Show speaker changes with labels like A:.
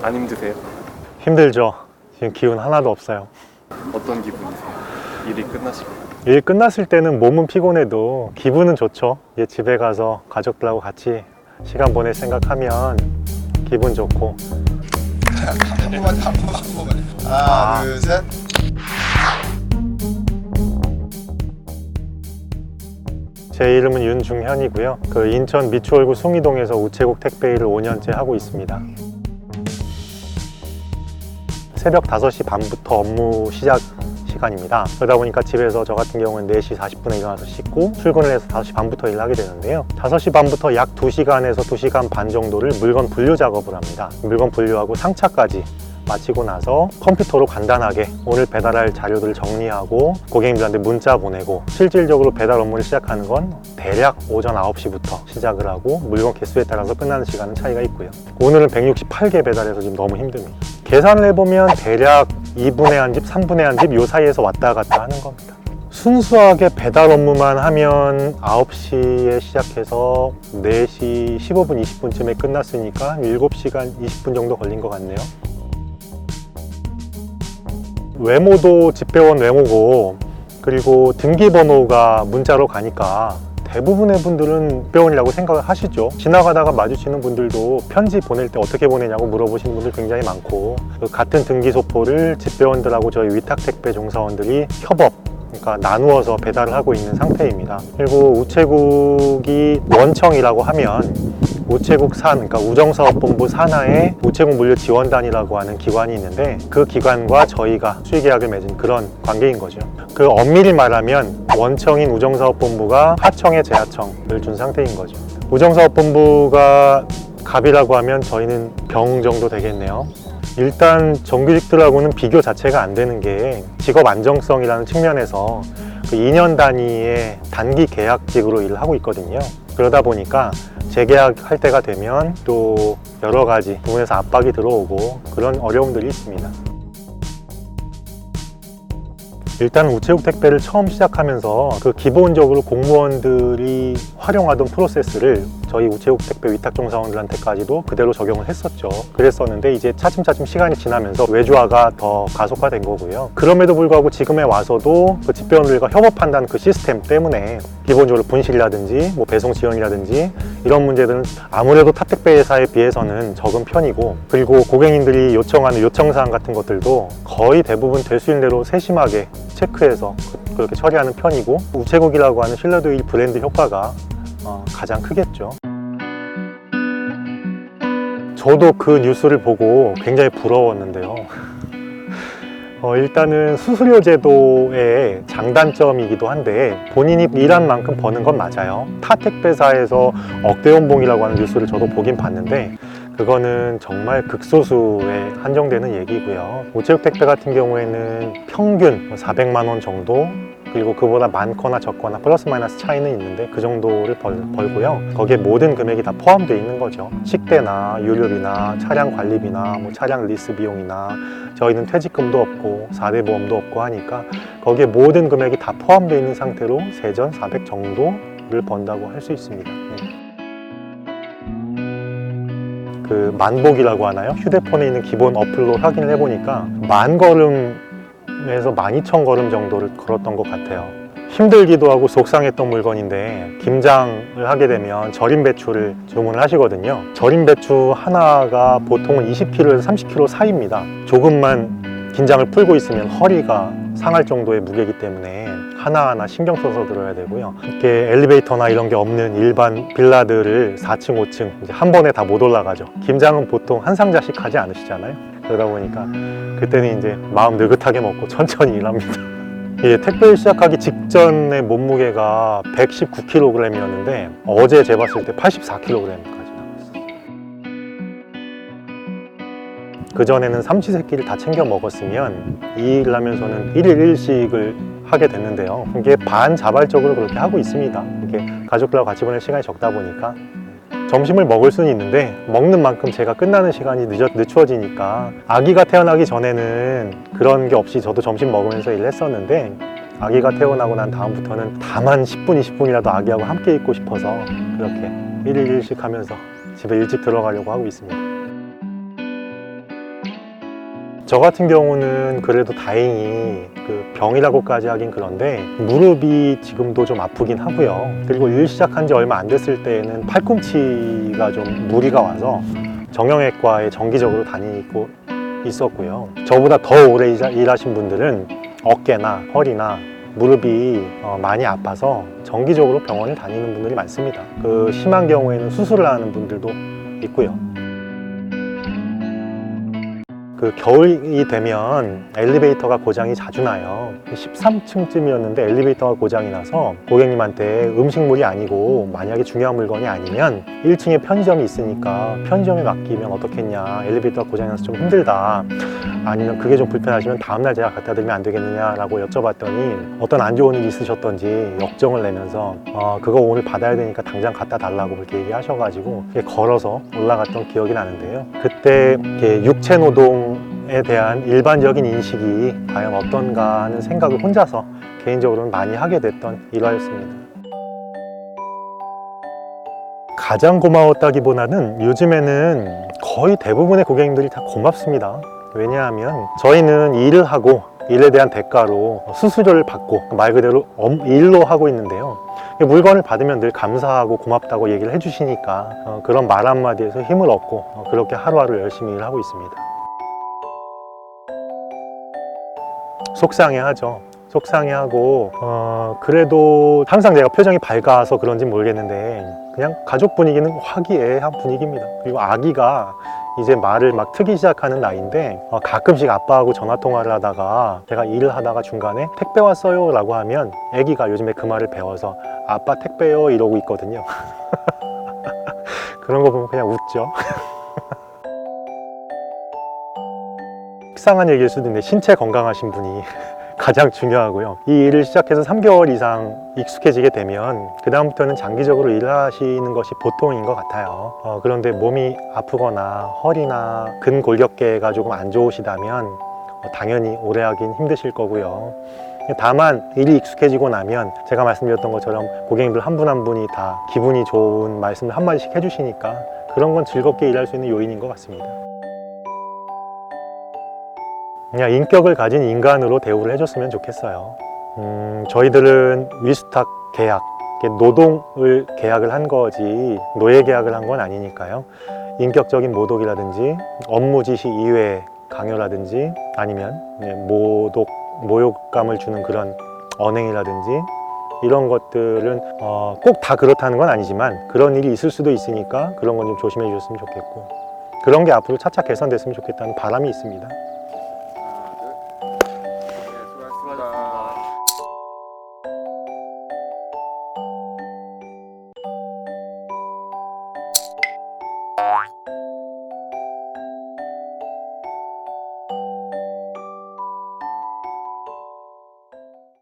A: 안 힘드세요?
B: 힘들죠. 지금 기운 하나도 없어요.
A: 어떤 기분이세요? 일이 끝나시고.
B: 일 끝났을 때는 몸은 피곤해도 기분은 좋죠. 이제 집에 가서 가족들하고 같이 시간 보낼 생각하면 기분 좋고.
C: 한 번만 하나 둘 셋.
B: 제 이름은 윤중현이고요. 그 인천 미추홀구 숭이동에서 우체국 택배일을 5년째 하고 있습니다. 새벽 5시 반부터 업무 시작 시간입니다. 그러다 보니까 집에서 저 같은 경우는 4시 40분에 일어나서 씻고 출근을 해서 5시 반부터 일을 하게 되는데요. 5시 반부터 약 2시간에서 2시간 반 정도를 물건 분류 작업을 합니다. 물건 분류하고 상차까지 마치고 나서 컴퓨터로 간단하게 오늘 배달할 자료들을 정리하고 고객님들한테 문자 보내고, 실질적으로 배달 업무를 시작하는 건 대략 오전 9시부터 시작을 하고 물건 개수에 따라서 끝나는 시간은 차이가 있고요. 오늘은 168개 배달해서 지금 너무 힘듭니다. 계산을 해보면 대략 2분의 1집, 3분의 1집 요 사이에서 왔다 갔다 하는 겁니다. 순수하게 배달 업무만 하면 9시에 시작해서 4시 15분, 20분쯤에 끝났으니까 7시간 20분 정도 걸린 것 같네요. 외모도 집배원 외모고, 그리고 등기번호가 문자로 가니까 대부분의 분들은 집배원이라고 생각을 하시죠. 지나가다가 마주치는 분들도 편지 보낼 때 어떻게 보내냐고 물어보시는 분들 굉장히 많고, 같은 등기소포를 집배원들하고 저희 위탁택배 종사원들이 협업, 그러니까 나누어서 배달을 하고 있는 상태입니다. 그리고 우체국이 원청이라고 하면 우체국 산, 그러니까 우정사업본부 산하에 우체국 물류지원단이라고 하는 기관이 있는데, 그 기관과 저희가 수의계약을 맺은 그런 관계인 거죠. 그 엄밀히 말하면 원청인 우정사업본부가 하청의 재하청을 준 상태인 거죠. 우정사업본부가 갑이라고 하면 저희는 병 정도 되겠네요. 일단 정규직들하고는 비교 자체가 안 되는 게 직업 안정성이라는 측면에서 그 2년 단위의 단기 계약직으로 일을 하고 있거든요. 그러다 보니까 재계약할 때가 되면 또 여러 가지 부분에서 압박이 들어오고 그런 어려움들이 있습니다. 일단 우체국 택배를 처음 시작하면서 그 기본적으로 공무원들이 활용하던 프로세스를 저희 우체국 택배 위탁종사원들한테까지도 그대로 적용을 했었죠. 그랬었는데 이제 차츰차츰 시간이 지나면서 외주화가 더 가속화된 거고요. 그럼에도 불구하고 지금에 와서도 그 집배원들과 협업한다는 그 시스템 때문에 기본적으로 분실이라든지 뭐 배송 지연이라든지 이런 문제들은 아무래도 타택배 회사에 비해서는 적은 편이고, 그리고 고객님들이 요청하는 요청사항 같은 것들도 거의 대부분 될 수 있는 대로 세심하게 체크해서 그렇게 처리하는 편이고, 우체국이라고 하는 신뢰도 1 브랜드 효과가 가장 크겠죠. 저도 그 뉴스를 보고 굉장히 부러웠는데요. 일단은 수수료 제도의 장단점이기도 한데, 본인이 일한 만큼 버는 건 맞아요. 타 택배사에서 억대 연봉이라고 하는 뉴스를 저도 보긴 봤는데 그거는 정말 극소수에 한정되는 얘기고요. 우체국 택배 같은 경우에는 평균 400만 원 정도, 그리고 그보다 많거나 적거나 플러스 마이너스 차이는 있는데 그 정도를 벌고요. 거기에 모든 금액이 다 포함되어 있는 거죠. 식대나 유류비나 차량 관리비나 뭐 차량 리스 비용이나, 저희는 퇴직금도 없고 4대 보험도 없고 하니까 거기에 모든 금액이 다 포함되어 있는 상태로 세전 400 정도를 번다고 할 수 있습니다. 네. 그 만복이라고 하나요? 휴대폰에 있는 기본 어플로 확인을 해보니까 10,000걸음에서 12,000걸음 정도를 걸었던 것 같아요. 힘들기도 하고 속상했던 물건인데, 김장을 하게 되면 절임 배추를 주문을 하시거든요. 절임 배추 하나가 보통은 20kg에서 30kg 사이입니다. 조금만 긴장을 풀고 있으면 허리가 상할 정도의 무게이기 때문에 하나하나 신경 써서 들어야 되고요. 이렇게 엘리베이터나 이런 게 없는 일반 빌라들을 4층, 5층 이제 한 번에 다 못 올라가죠. 김장은 보통 한 상자씩 하지 않으시잖아요. 그러다 보니까 그때는 이제 마음 느긋하게 먹고 천천히 일합니다. 예, 택배를 시작하기 직전에 몸무게가 119kg이었는데 어제 재봤을 때 84kg까지 나왔어요. 그전에는 삼시세끼를 다 챙겨 먹었으면 이 일을 하면서는 1일 1식을 하게 됐는데요. 이게 반자발적으로 그렇게 하고 있습니다. 이게 가족들하고 같이 보낼 시간이 적다 보니까 점심을 먹을 수는 있는데 먹는 만큼 제가 끝나는 시간이 늦춰지니까, 아기가 태어나기 전에는 그런 게 없이 저도 점심 먹으면서 일을 했었는데, 아기가 태어나고 난 다음부터는 다만 10분, 20분이라도 아기하고 함께 있고 싶어서 그렇게 1일 1식 하면서 집에 일찍 들어가려고 하고 있습니다. 저 같은 경우는 그래도 다행히 그 병이라고까지 하긴 그런데 무릎이 지금도 좀 아프긴 하고요. 그리고 일 시작한 지 얼마 안 됐을 때에는 팔꿈치가 좀 무리가 와서 정형외과에 정기적으로 다니고 있었고요. 저보다 더 오래 일하신 분들은 어깨나 허리나 무릎이 많이 아파서 정기적으로 병원을 다니는 분들이 많습니다. 그 심한 경우에는 수술을 하는 분들도 있고요. 그 겨울이 되면 엘리베이터가 고장이 자주 나요. 13층쯤이었는데 엘리베이터가 고장이 나서 고객님한테 음식물이 아니고 만약에 중요한 물건이 아니면 1층에 편의점이 있으니까 편의점에 맡기면 어떻겠냐, 엘리베이터가 고장이 나서 좀 힘들다, 아니면 그게 좀 불편하시면 다음날 제가 갖다 드리면 안 되겠느냐라고 여쭤봤더니 어떤 안 좋은 일이 있으셨던지 역정을 내면서 그거 오늘 받아야 되니까 당장 갖다 달라고 그렇게 얘기하셔가지고 걸어서 올라갔던 기억이 나는데요. 그때 육체 노동에 대한 일반적인 인식이 과연 어떤가 하는 생각을 혼자서 개인적으로는 많이 하게 됐던 일화였습니다. 가장 고마웠다기보다는 요즘에는 거의 대부분의 고객님들이 다 고맙습니다. 왜냐하면 저희는 일을 하고 일에 대한 대가로 수수료를 받고 말 그대로 일로 하고 있는데요. 물건을 받으면 늘 감사하고 고맙다고 얘기를 해주시니까 그런 말 한마디에서 힘을 얻고 그렇게 하루하루 열심히 일하고 있습니다. 속상해하죠. 속상해하고 그래도 항상 제가 표정이 밝아서 그런지 모르겠는데 그냥 가족 분위기는 화기애애한 분위기입니다. 그리고 아기가 이제 말을 막 트기 시작하는 나이인데 가끔씩 아빠하고 전화통화를 하다가 제가 일을 하다가 중간에 택배 왔어요 라고 하면 아기가 요즘에 그 말을 배워서 아빠 택배요 이러고 있거든요. 그런 거 보면 그냥 웃죠. 식상한 얘기일 수도 있는데 신체 건강하신 분이 가장 중요하고요. 이 일을 시작해서 3개월 이상 익숙해지게 되면 그 다음부터는 장기적으로 일하시는 것이 보통인 것 같아요. 그런데 몸이 아프거나 허리나 근골격계가 조금 안 좋으시다면 당연히 오래 하긴 힘드실 거고요. 다만 일이 익숙해지고 나면 제가 말씀드렸던 것처럼 고객님들 한 분 한 분이 다 기분이 좋은 말씀을 한마디씩 해주시니까 그런 건 즐겁게 일할 수 있는 요인인 것 같습니다. 그냥 인격을 가진 인간으로 대우를 해줬으면 좋겠어요. 저희들은 위스탁 계약, 노동을 계약을 한 거지 노예 계약을 한 건 아니니까요. 인격적인 모독이라든지 업무 지시 이외의 강요라든지 아니면 모욕감을 주는 그런 언행이라든지 이런 것들은 꼭 다 그렇다는 건 아니지만 그런 일이 있을 수도 있으니까 그런 건 좀 조심해 주셨으면 좋겠고 그런 게 앞으로 차차 개선됐으면 좋겠다는 바람이 있습니다.